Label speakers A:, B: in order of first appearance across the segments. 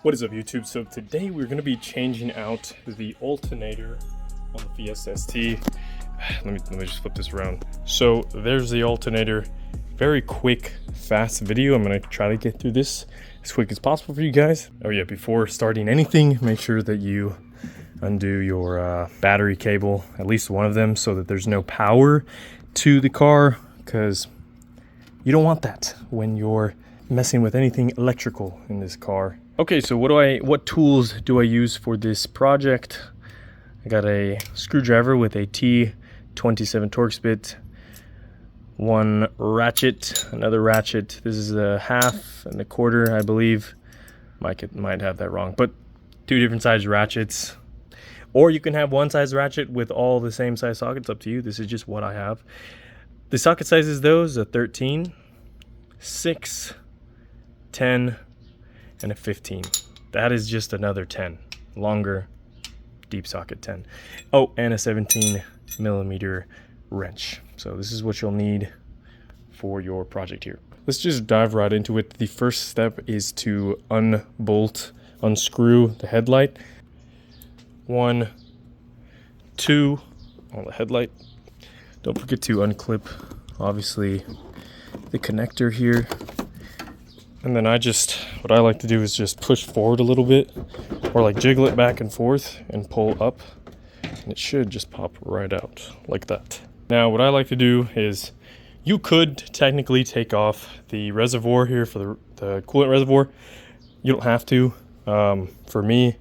A: What is up, YouTube? So today we're going to be changing out the alternator on the Fiesta ST. Let me just flip this around. So there's the alternator. Very quick, fast video. I'm going to try to get through this as quick as possible for you guys. Oh yeah, before starting anything, make sure that you undo your battery cable, at least one of them, so that there's no power to the car, because you don't want that when you're messing with anything electrical in this car. Okay, so what tools do I use for this project? I got a screwdriver with a T27 Torx bit, one ratchet, another ratchet. This is a 1/2 and a 1/4, I believe. Might have that wrong, but 2 different size ratchets. Or you can have one size ratchet with all the same size sockets, up to you. This is just what I have. The socket sizes, though, is a 13, 6, 10, and a 15. That is just another 10. Longer, deep socket 10. Oh, and a 17mm wrench. So this is what you'll need for your project here. Let's just dive right into it. The first step is to unscrew the headlight. 1, 2 on the headlight. Don't forget to unclip, obviously, the connector here. And then what I like to do is just push forward a little bit, or like jiggle it back and forth and pull up, and it should just pop right out like that. Now what I like to do is, you could technically take off the reservoir here for the coolant reservoir. You don't have to. For me,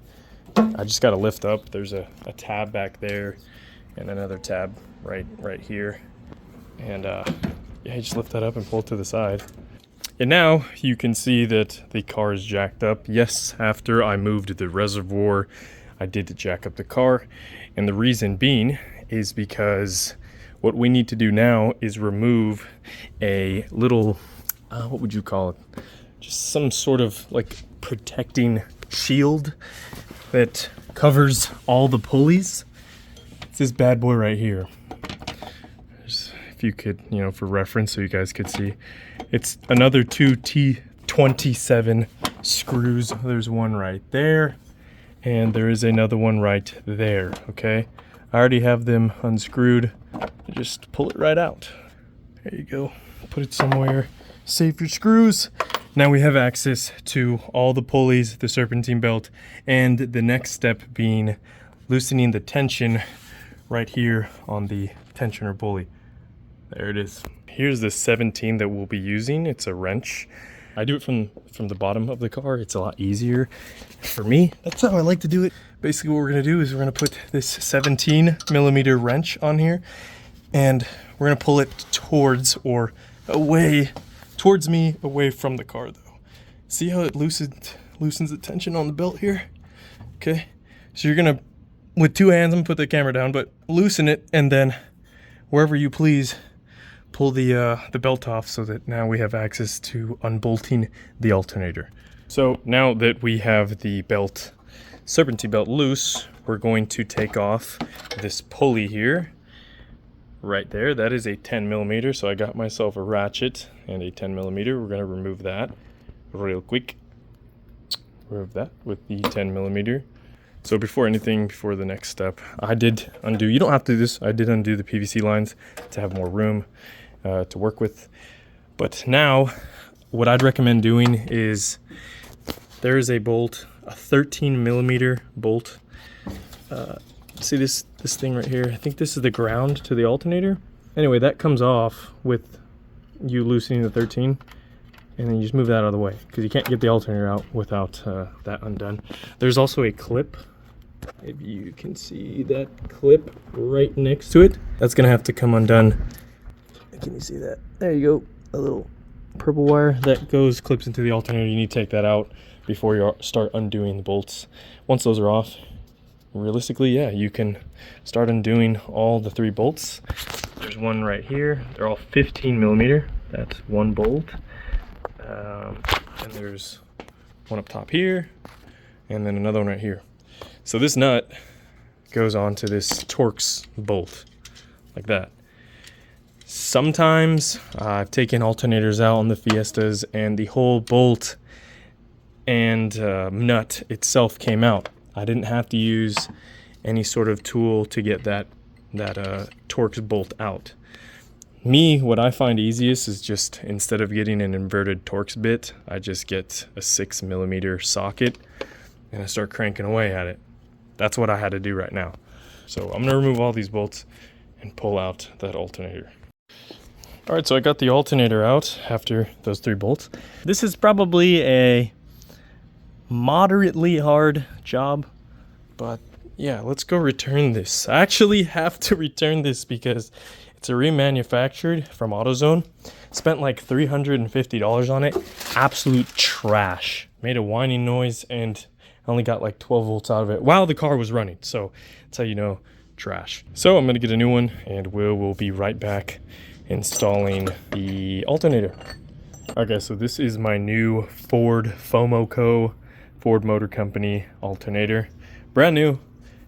A: I just got to lift up. There's a tab back there and another tab right here, and yeah, you just lift that up and pull it to the side. And now you can see that the car is jacked up. Yes, after I moved the reservoir, I did jack up the car. And the reason being is because what we need to do now is remove a little, what would you call it? Just some sort of like protecting shield that covers all the pulleys. It's this bad boy right here. If you could, for reference, so you guys could see. It's another 2 T27 screws. There's one right there, and there is another one right there, okay? I already have them unscrewed. Just pull it right out. There you go. Put it somewhere. Save your screws. Now we have access to all the pulleys, the serpentine belt, and the next step being loosening the tension right here on the tensioner pulley. There it is. Here's the 17 that we'll be using. It's a wrench. I do it from the bottom of the car. It's a lot easier for me. That's how I like to do it. Basically what we're gonna do is we're gonna put this 17mm wrench on here, and we're gonna pull it towards me, away from the car though. See how it loosens the tension on the belt here? Okay, so you're gonna, with 2 hands, I'm gonna put the camera down, but loosen it, and then wherever you please, pull the belt off, so that now we have access to unbolting the alternator. So now that we have the serpentine belt loose, we're going to take off this pulley here, right there. That is a 10mm, so I got myself a ratchet and a 10mm. We're gonna remove that real quick. Remove that with the 10mm. So before the next step, I did undo, you don't have to do this, I did undo the PVC lines to have more room to work with. But now, what I'd recommend doing is, there is a bolt, a 13mm bolt. See this thing right here? I think this is the ground to the alternator. Anyway, that comes off with you loosening the 13, and then you just move that out of the way, because you can't get the alternator out without that undone. There's also a clip. Maybe you can see that clip right next to it. That's gonna have to come undone. Can you see that? There you go. A little purple wire that clips into the alternator. You need to take that out before you start undoing the bolts. Once those are off, realistically, yeah, you can start undoing all the 3 bolts. There's one right here. They're all 15mm. That's one bolt. And there's one up top here, and then another one right here. So this nut goes onto this Torx bolt, like that. Sometimes I've taken alternators out on the Fiestas, and the whole bolt and nut itself came out. I didn't have to use any sort of tool to get that Torx bolt out. What I find easiest is just, instead of getting an inverted Torx bit, I just get a 6mm socket and I start cranking away at it. That's what I had to do right now. So I'm gonna remove all these bolts and pull out that alternator. All right, so I got the alternator out after those 3 bolts. This is probably a moderately hard job, but yeah, let's go return this. I actually have to return this because it's a remanufactured from AutoZone. Spent like $350 on it. Absolute trash. Made a whining noise and only got like 12 volts out of it while the car was running. So that's how you know, trash. So I'm gonna get a new one and we'll be right back installing the alternator. Okay, so this is my new Ford FOMOCO, Ford Motor Company alternator. Brand new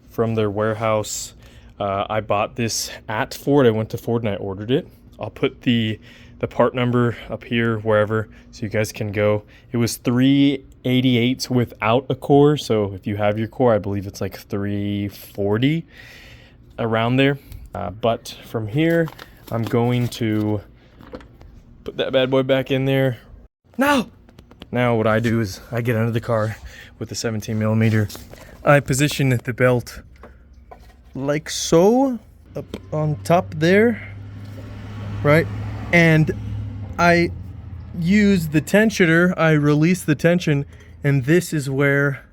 A: from their warehouse. I bought this at Ford. I went to Ford and I ordered it. I'll put the part number up here, wherever, so you guys can go. It was 388 without a core. So if you have your core, I believe it's like 340 around there. But from here, I'm going to put that bad boy back in there. Now what I do is I get under the car with the 17mm. I position the belt like so, up on top there, right? And I use the tensioner, I release the tension, and this is where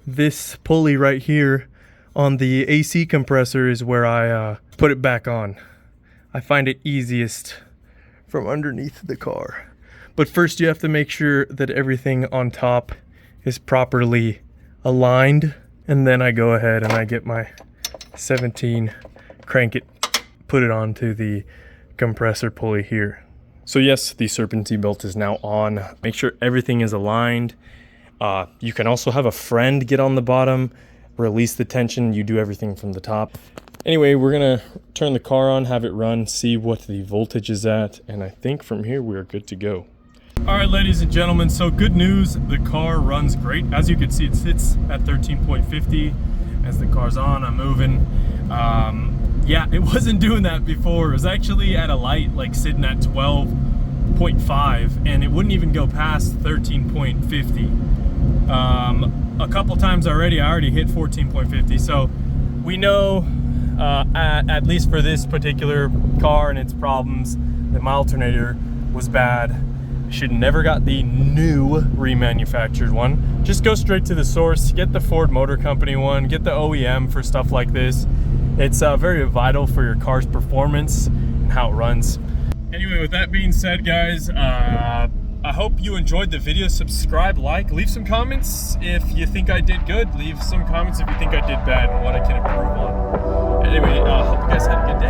A: this pulley right here on the AC compressor is where I put it back on. I find it easiest from underneath the car. But first you have to make sure that everything on top is properly aligned, and then I go ahead and I get my 17, crank it, put it onto the compressor pulley here. So yes, the Serpentine belt is now on. Make sure everything is aligned. You can also have a friend get on the bottom, release the tension. You do everything from the top. Anyway, we're gonna turn the car on, have it run, see what the voltage is at, and I think from here we're good to go. All right, ladies and gentlemen, so good news, the car runs great. As you can see, it sits at 13.50. As the car's on, I'm moving. Yeah, it wasn't doing that before. It was actually at a light, like sitting at 12.5, and it wouldn't even go past 13.50. A couple times already, I already hit 14.50. So we know, at least for this particular car and its problems, that my alternator was bad. Should never got the new remanufactured one. Just go straight to the source, get the Ford Motor Company one, get the OEM for stuff like this. It's very vital for your car's performance and how it runs. Anyway, with that being said, guys, I hope you enjoyed the video. Subscribe, like, leave some comments if you think I did good. Leave some comments if you think I did bad and what I can improve on. Anyway, I hope you guys had a good day.